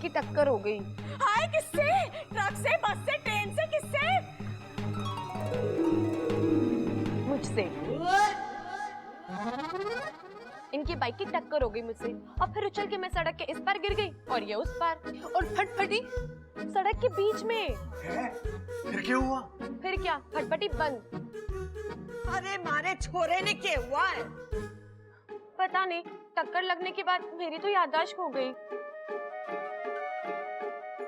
इनकी टक्कर हो गई। हाय, किससे? ट्रक से, बस से, ट्रेन से, किससे? मुझसे। इनकी बाइक की टक्कर हो गई मुझसे और फिर उछल के मैं सड़क के इस पार गिर गई और ये उस पार और फटफटी सड़क के बीच में। फिर क्या हुआ? फिर क्या, फटफटी बंद। अरे मारे छोरे ने क्या हुआ है? पता नहीं, टक्कर लगने के बाद मेरी तो याददाश्त खो गई।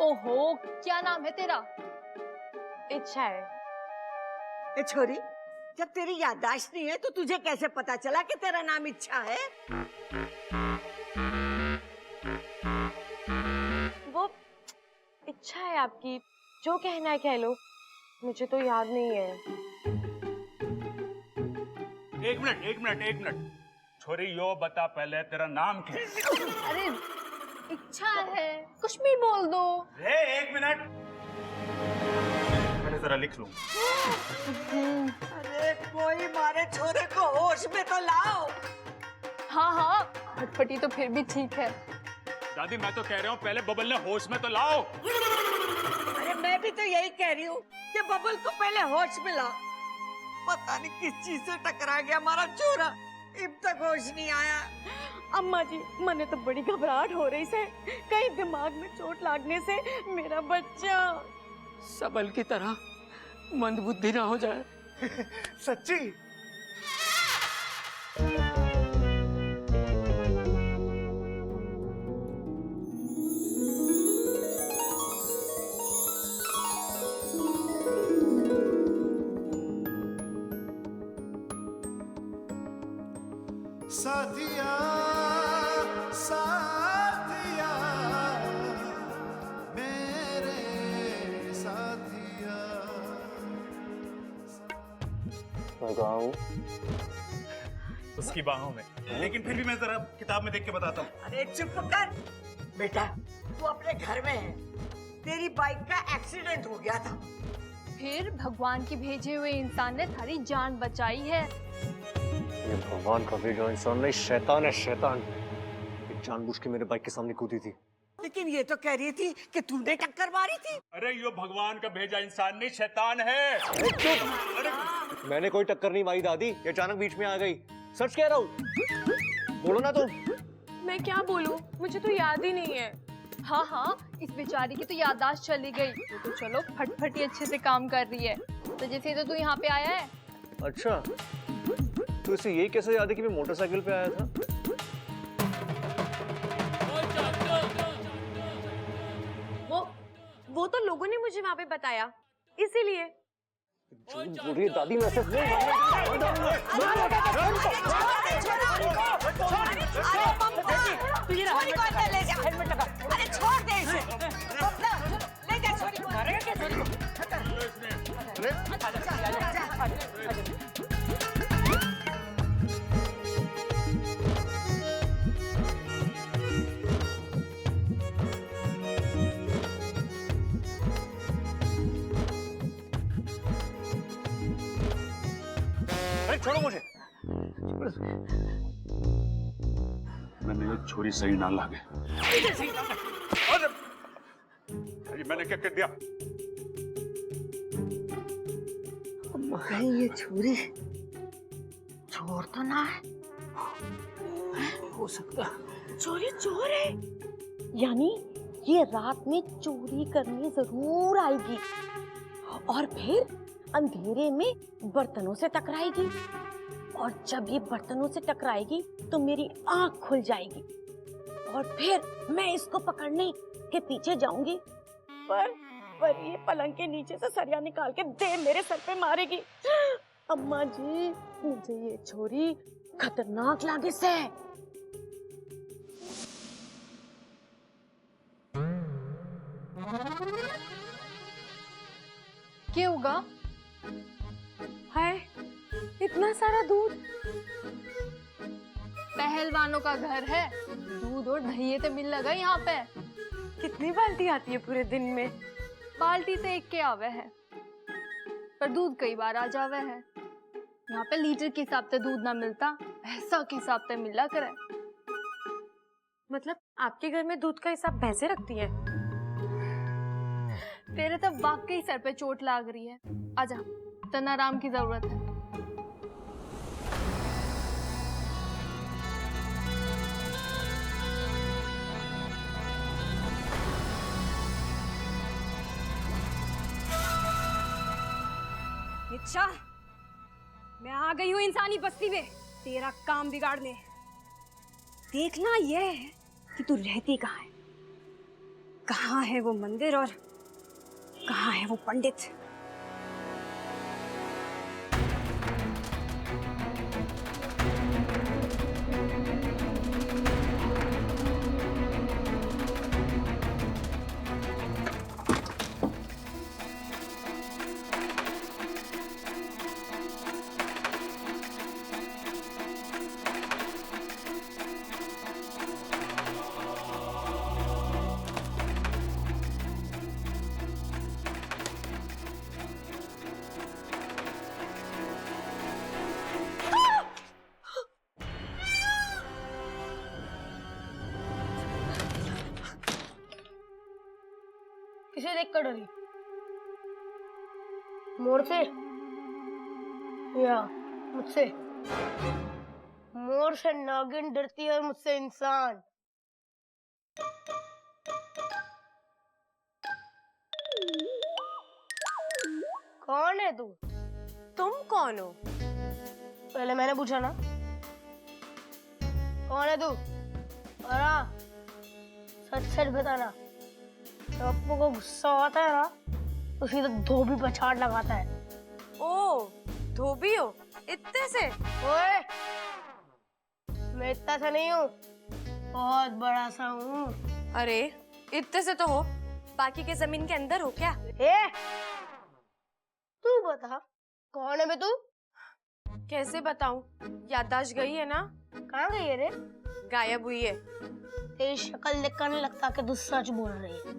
ओहो, क्या नाम है तेरा? इच्छा है। ए छोरी, जब तेरी याददाश्त नहीं है तो तुझे कैसे पता चला कि तेरा नाम इच्छा है? वो इच्छा है आपकी, जो कहना है कह लो, मुझे तो याद नहीं है। एक मिनट। छोरी यो बता पहले तेरा नाम क्या है? अरे इच्छा है, कुछ भी बोल दो। एक मिनट, पहले जरा लिख लूं। अरे कोई मारे छोरे को होश में तो लाओ। हाँ, फटफटी तो फिर भी ठीक है। दादी मैं तो कह रहा हूँ पहले बबल ने होश में तो लाओ। अरे मैं भी तो यही कह रही हूँ कि बबल को पहले होश में लाओ। पता नहीं किस चीज से टकरा गया हमारा छोरा, अब तक होश नहीं आया। अम्मा जी, मने तो बड़ी घबराहट हो रही से, कहीं दिमाग में चोट लगने से मेरा बच्चा सबल की तरह मंदबुद्धि ना हो जाए। सच्ची? साथिया साथिया मेरे साथिया। उसकी बाहों में, लेकिन फिर भी मैं जरा किताब में देख के बताता हूँ। अरे चुप कर बेटा, तू अपने घर में है, तेरी बाइक का एक्सीडेंट हो गया था। फिर भगवान की भेजे हुए इंसान ने थारी जान बचाई है। ये भगवान का भेजा इंसान नहीं, शैतान है, शैतान। ये जानबूझ के मेरे बाइक के सामने कूदी थी। लेकिन ये तो कह रही थी कि तूने टक्कर मारी थी। अरे यो भगवान का भेजा इंसान नहीं, शैतान है। अरे मैंने कोई टक्कर नहीं मारी दादी, ये अचानक बीच में आ गई। सच कह रहा हूँ, बोलो ना तुम। मैं क्या बोलूं, मुझे तो याद ही नहीं है। हाँ, इस बेचारी की तो याददाश्त चली गई। तो चलो, फटफटी अच्छे से काम कर रही है। तो जैसे तो तू यहाँ पे आया है। अच्छा, तो इसे यही कैसे याद है कि मैं मोटरसाइकिल पे आया था? वो तो लोगों ने मुझे वहाँ पे बताया, इसीलिए। दादी मैं सिर्फ अरे छोड़ दे इसे। ले जा छोरी को। छोड़ो मुझे। मैंने ये छोरी सही ना लागे। अरे मैंने क्या कर दिया? ये छोरी चोर तो ना है? हो सकता चोरी चोर है, यानी ये रात में चोरी करने जरूर आएगी और फिर अंधेरे में बर्तनों से टकराएगी, और जब ये बर्तनों से टकराएगी तो मेरी आंख खुल जाएगी और फिर मैं इसको पकड़ने के पीछे जाऊंगी, पर ये पलंग के नीचे से सरिया निकाल के दे मेरे सर पे मारेगी। अम्मा जी, मुझे ये छोरी खतरनाक लागे से। क्या होगा? हाय, इतना सारा दूध। पहलवानों का घर है, दूध और दही तो मिल लगा यहाँ पे। कितनी बाल्टी आती है पूरे दिन में? बाल्टी तो एक के आवे है, पर दूध कई बार आ जावे है। यहाँ पे लीटर के हिसाब से दूध ना मिलता, पैसा के हिसाब से मिला करे। मतलब आपके घर में दूध का हिसाब भैंसे रखती है? तेरे तो वाकई सर पे चोट लाग रही है। आजा, तना आराम की जरूरत है। नित्शा, मैं आ गई हूँ इंसानी बस्ती में तेरा काम बिगाड़ने। देखना यह है कि तू रहती कहाँ है, कहाँ है वो मंदिर और कहाँ है वो पंडित। किसे देख कर डरी? मोर से या मुझसे? मोर से नागिन डरती है, मुझसे इंसान। कौन है तू? तुम कौन हो? पहले मैंने पूछा ना। कौन है तू? और सच सच बताना। जब अपनों को गुस्सा आता है ना तो सीधा धोबी पर छाट लगाता है। ओ, धोबी हो? इतने से? ओए, मैं इतना सा नहीं हूँ, बहुत बड़ा सा हूँ। अरे इतने से तो हो, बाकी के जमीन के अंदर हो क्या? तू बता, कौन है बे तू? कैसे बताऊं? याददाश्त गई है ना? कहाँ गई है रे? गायब हुई है। तेरी शक्ल देखकर नहीं लगता कि तू सच बोल रही है।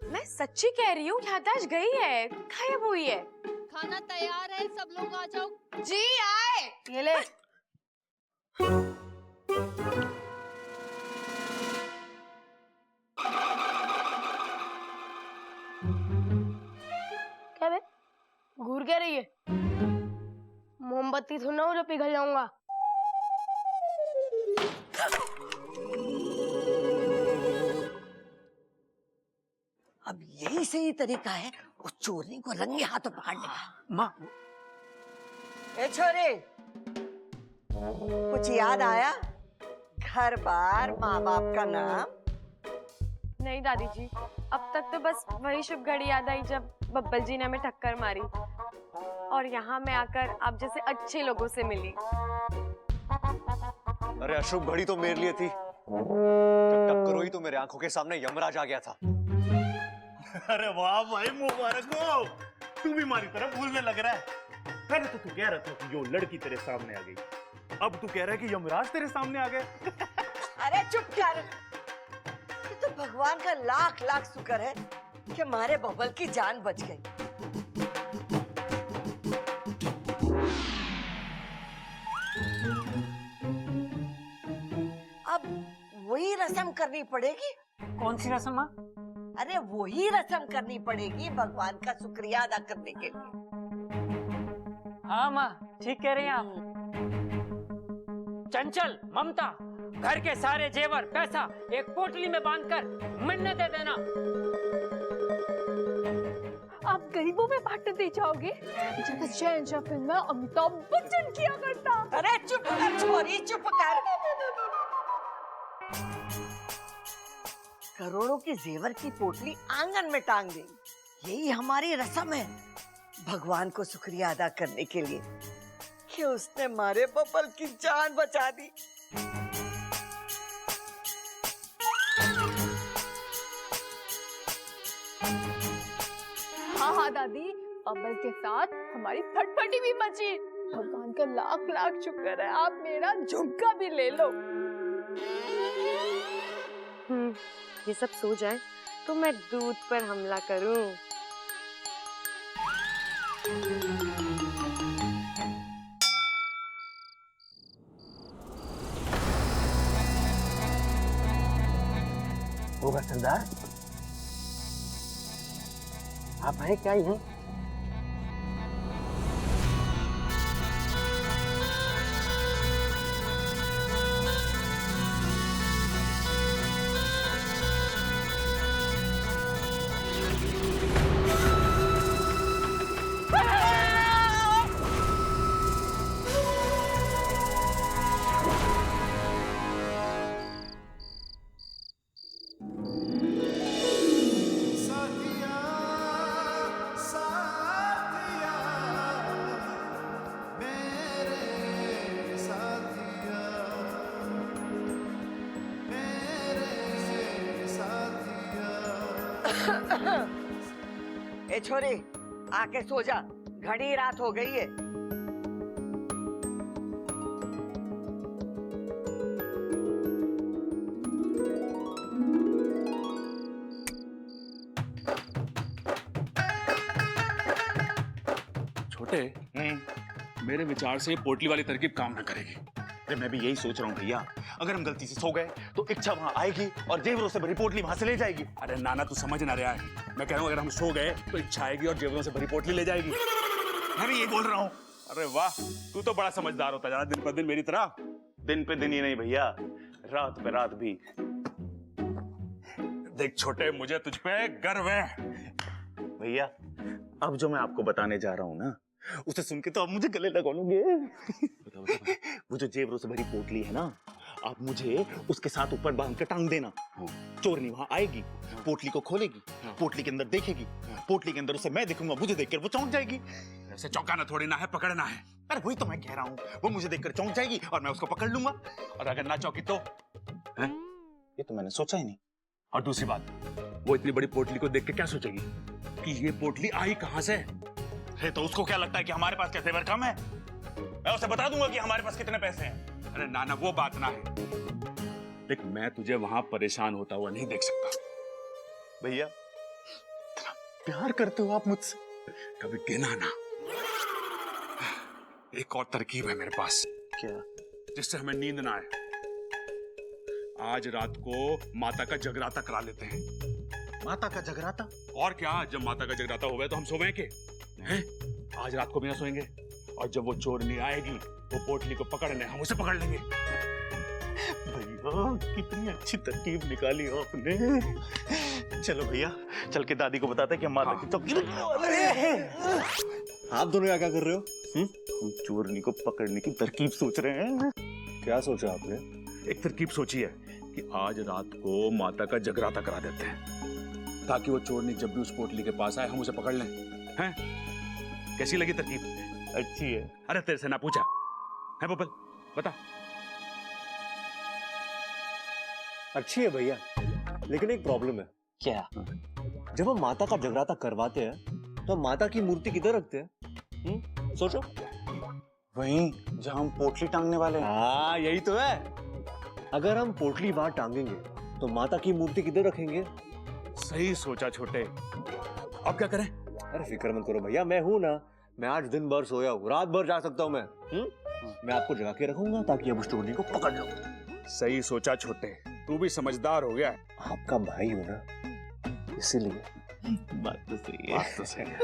मैं सच्ची कह रही हूँ, याददाश्त गई है, गायब हुई है। खाना तैयार है, सब लोग आ जाओ। जी आए। ये ले। क्या बे? घूर क्या रही है? मोमबत्ती थोड़ा ना जो पिघल जाऊंगा। अब यही सही तरीका है उस चोरनी को रंगे हाथों पकड़ने का। माँ, ए छोरे, कुछ याद आया? घर बार, माँ बाप का नाम? नहीं दादी जी, अब तक तो बस वही शुभ घड़ी याद आई जब बब्बल जी ने हमें टक्कर मारी और यहाँ मैं आकर आप जैसे अच्छे लोगों से मिली। अरे अशुभ घड़ी तो मेरे लिए थी। जब टक्कर हुई तो मेरे आंखों के सामने यमराज आ गया था। अरे वाह भाई, मुबारक हो। तू भी हमारी तरह भूलने लग रहा है। पहले तो तू कह रहा था कि यो लड़की तेरे सामने आ गई, अब तू कह रहा है कि यमराज तेरे सामने आ गए। अरे चुप कर। ये तो भगवान का लाख लाख शुक्र है कि हमारे बबल की जान बच गई। अब वही रस्म करनी पड़ेगी। कौन सी रस्म माँ? अरे वही रस्म करनी पड़ेगी भगवान का शुक्रिया अदा करने के लिए। हाँ माँ, ठीक कह रहे हैं आप। चंचल, ममता, घर के सारे जेवर पैसा एक पोटली में बांधकर मन्नत दे देना। आप गरीबों में बांट दे जाओगे? जैसे शहंशाह फिल्म में अमिताभ बच्चन किया करता। अरे चुप कर छोरी, चुप कर। करोड़ों की जेवर की पोटली आंगन में टांग दी, यही हमारी रस्म है भगवान को शुक्रिया अदा करने के लिए कि उसने हमारे बबल की जान बचा दी। हाँ हाँ दादी, अमल के साथ हमारी फटफटी भी बची। भगवान का लाख लाख शुक्र है, आप मेरा झुमका भी ले लो। ये सब सो जाए तो मैं दूध पर हमला करूं। होगा सरदार। आप हैं क्या यहाँ? साथिया साथिया मेरे साथिया मेरे साथिया। ए छोरी, आके सो जा, घड़ी रात हो गई है। छोटे, मेरे विचार से पोटली वाली तरकीब काम न करेगी। अरे मैं भी यही सोच रहा हूँ भैया, अगर हम गलती से सो गए तो इच्छा वहां आएगी और जेवरों से भरी पोटली वहां से ले जाएगी। अरे नाना तू समझ ना रहा है, मैं कह रहा हूँ अगर हम सो गए तो इच्छा आएगी और जेवरों से भरी पोटली ले जाएगी। मैं भी यही बोल रहा हूँ। अरे वाह, तू तो बड़ा समझदार होता जा रहा दिन पर दिन मेरी तरह। दिन पे दिन ही नहीं भैया, रात पे रात भी। देख छोटे, मुझे तुझ पे गर्व है। भैया अब जो मैं आपको बताने जा रहा हूँ ना, उसे सुन के तो आप मुझे गले लगोगे। वो जो जेवरों से भरी पोटली है ना, आप मुझे उसके साथ ऊपर बांध के टांग देना। चोरनी वहां आएगी, पोटली को खोलेगी, पोटली के अंदर देखेगी, पोटली के अंदर उसे मैं देखूंगा, मुझे देखकर वो चौंक जाएगी। ऐसे चौंकाना थोड़ी ना है, पकड़ना है। अरे वही तो मैं कह रहा हूँ, वो मुझे देखकर चौंक जाएगी और मैं उसको पकड़ लूंगा। और अगर ना चौंकी तो? ये तो मैंने सोचा ही नहीं। और दूसरी बात, वो इतनी बड़ी पोटली को देख के क्या सोचेगी कि ये पोटली आई कहां से? अरे तो उसको क्या लगता है कि हमारे पास कैसे जेवर कम है? मैं उसे बता दूंगा कि हमारे पास कितने पैसे हैं। अरे नाना वो बात ना है। देख मैं तुझे वहां परेशान होता हुआ नहीं देख सकता। भैया इतना प्यार करते हो आप मुझसे। कभी गिना ना। एक और तरकीब है मेरे पास। क्या? जिससे हमें नींद ना आए। आज रात को माता का जगराता करा लेते हैं। माता का जगराता? और क्या, जब माता का जगराता हो गया तो हम सोएं के हैं? आज रात को भी ना सोएंगे। और जब वो चोरनी आएगी वो पोटली को पकड़ने, हम उसे पकड़ लेंगे। भैया कितनी अच्छी तरकीब निकाली हो आपने। चलो भैया, चल के दादी को बताते हैं कि हम माता की चौकी रखने वाले हैं। आप दोनों क्या कर रहे हो? हम चोरनी को पकड़ने की तरकीब सोच रहे हैं। क्या सोचा आपने? एक तरकीब सोची है कि आज रात को माता का जगराता करा देते हैं, ताकि वो चोरनी जब भी उस पोटली के पास आए हम उसे पकड़ लें। हैं? कैसी लगी तरकीब? अच्छी है। अरे तेरे से ना पूछा है बबल, बता। अच्छी है भैया, लेकिन एक प्रॉब्लम है। क्या? जब हम माता का जगराता करवाते हैं तो हम माता की मूर्ति किधर रखते हैं? सोचो। वहीं जहां हम पोटली टांगने वाले हैं। हाँ यही तो है। अगर हम पोटली वहां टांगेंगे तो माता की मूर्ति किधर रखेंगे? सही सोचा छोटे। अब क्या करें? अरे फिक्र मत करो भैया, मैं हूं ना। मैं आज दिन भर सोया हूँ, रात भर जा सकता हूँ मैं। मैं आपको जगा के रखूंगा ताकि आप उस चोरनी को पकड़ लो। सही सोचा छोटे, तू भी समझदार हो गया। आपका भाई हूं ना, इसीलिए। बात तो सही है। बात तो सही है।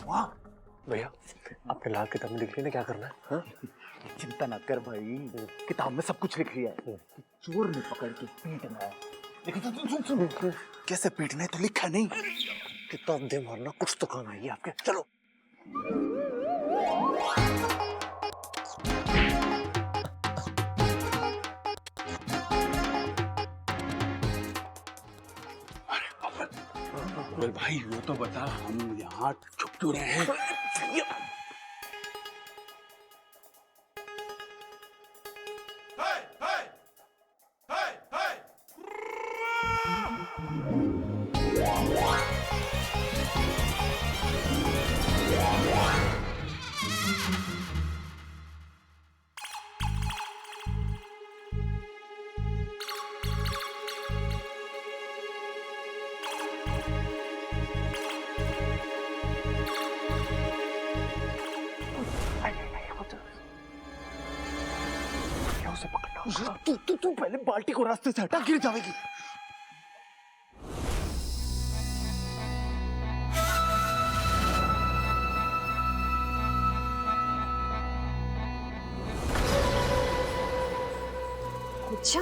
हुआ? भैया आपने लाल किताब में लिख लिया ना क्या करना है? हाँ? चिंता ना कर भाई, किताब में सब कुछ लिख लिया है। चोर ने पकड़ के पीटना है। लेकिन सुन, कैसे पीटना है तो लिखा नहीं। किताब दे मारना, कुछ तो काम आएगी आपके। चलो। अरे भाई वो तो बता, हम यहाँ छुप क्यों रहे हैं? तू पहले बाल्टी को रास्ते से हटा, गिर जाएगी। अच्छा,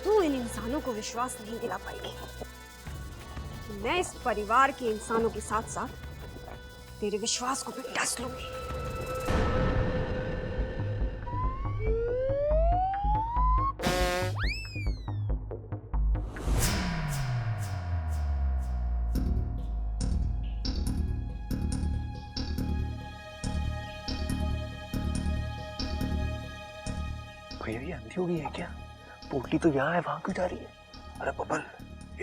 तू इन इंसानों को विश्वास नहीं दिला पाएगी। मैं इस परिवार के इंसानों के साथ साथ तेरे विश्वास को भी डस लूंगी। भैया ये अंधी हो गई है क्या? पोटली तो यहाँ है, वहां क्यों जा रही है? अरे बबल,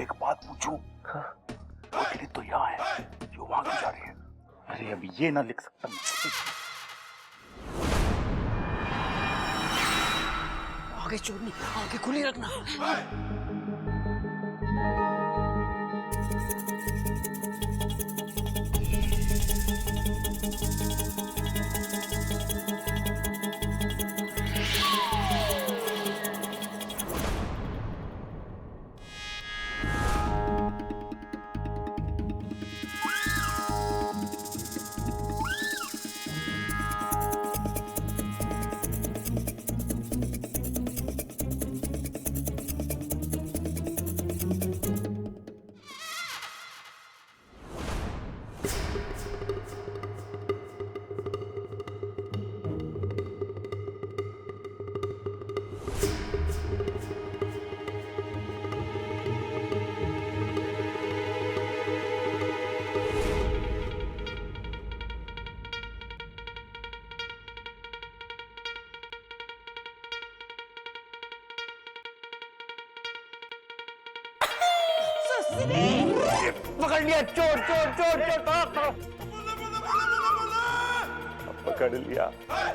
एक बात पूछूं? हाँ? पोटली तो यहाँ है, जो वहां क्यों जा रही है? अरे अब ये ना लिख सकता मैं। आगे चोरनी, आगे खुली रखना। पकड़ लिया, चोर चोर चोर चोर। पकड़ लिया,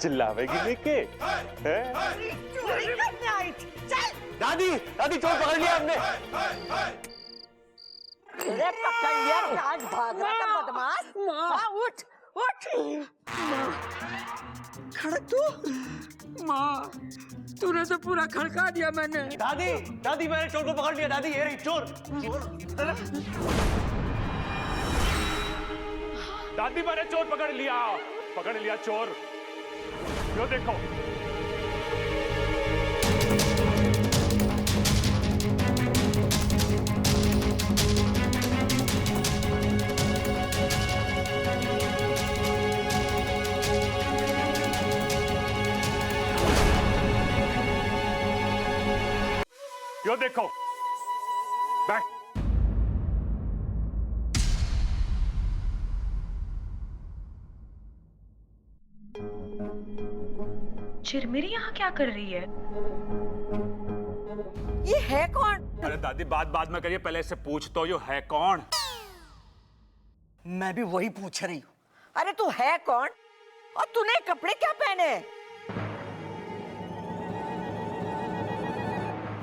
चिल्लावेगी लेके? चोरी करने आई थी। चल। दादी दादी, चोर पकड़ लिया हमने। अरे पकड़ लिया, आज भाग रहा था बदमाश। माँ उठ उठ। खड़ तू। माँ, तूने तो पूरा खड़का दिया मैंने। दादी दादी, मैंने चोर को पकड़ लिया। दादी ये रही चोर। दादी मैंने चोर पकड़ लिया चोर। यो देखो। यो देखो, बैक। चिरमिरी यहाँ क्या कर रही है? ये है कौन? अरे दादी बात में करिए, पहले से पूछ तो यो है कौन? मैं भी वही पूछ रही हूँ। अरे तू है कौन और तूने कपड़े क्या पहने?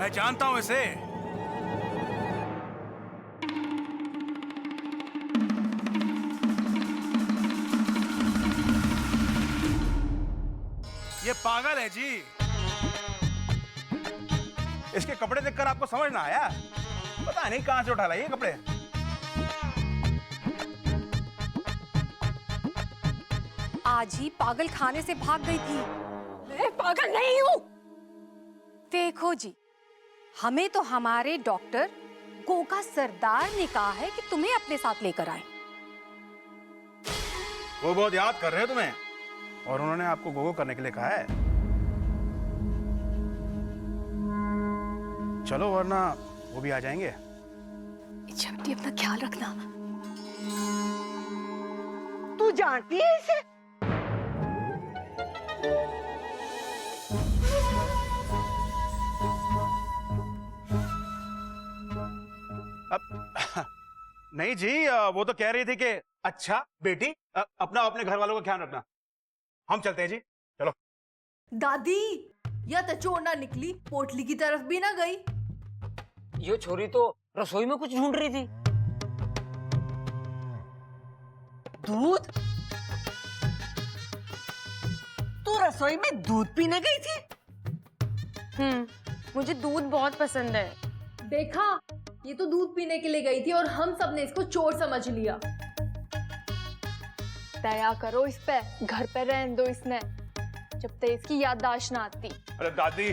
मैं जानता हूँ इसे। ये पागल है जी। इसके कपड़े देखकर आपको समझ ना आया? पता नहीं कहां से उठा लाए ये कपड़े। आज ही पागल खाने से भाग गई थी। मैं पागल नहीं हूँ। देखो जी, हमें तो हमारे डॉक्टर गोगा सरदार ने कहा है कि तुम्हें अपने साथ लेकर आए। वो बहुत याद कर रहे हैं तुम्हें, और उन्होंने आपको गोगो करने के लिए कहा है। चलो वरना वो भी आ जाएंगे। इच्छा बेटी, अपना ख्याल रखना। तू जानती है इसे? नहीं जी, वो तो कह रही थी कि अच्छा बेटी अपना अपने घर वालों का ख्याल रखना। हम चलते हैं जी, चलो। दादी, या तो चोर ना निकली, पोटली की तरफ भी ना गई। ये छोरी तो रसोई में कुछ ढूंढ रही थी। दूध? तू रसोई में दूध पीने गई थी? मुझे दूध बहुत पसंद है। देखा, ये तो दूध पीने के लिए गई थी और हम सब ने इसको चोर समझ लिया। दया करो इस पे, घर पे रहने दो इसने, जब तक इसकी याददाश्त ना आती। अरे दादी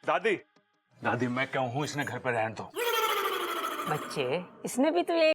दादी दादी, मैं क्यों हूँ, इसने घर पर रहने दो। बच्चे, इसने भी तो ये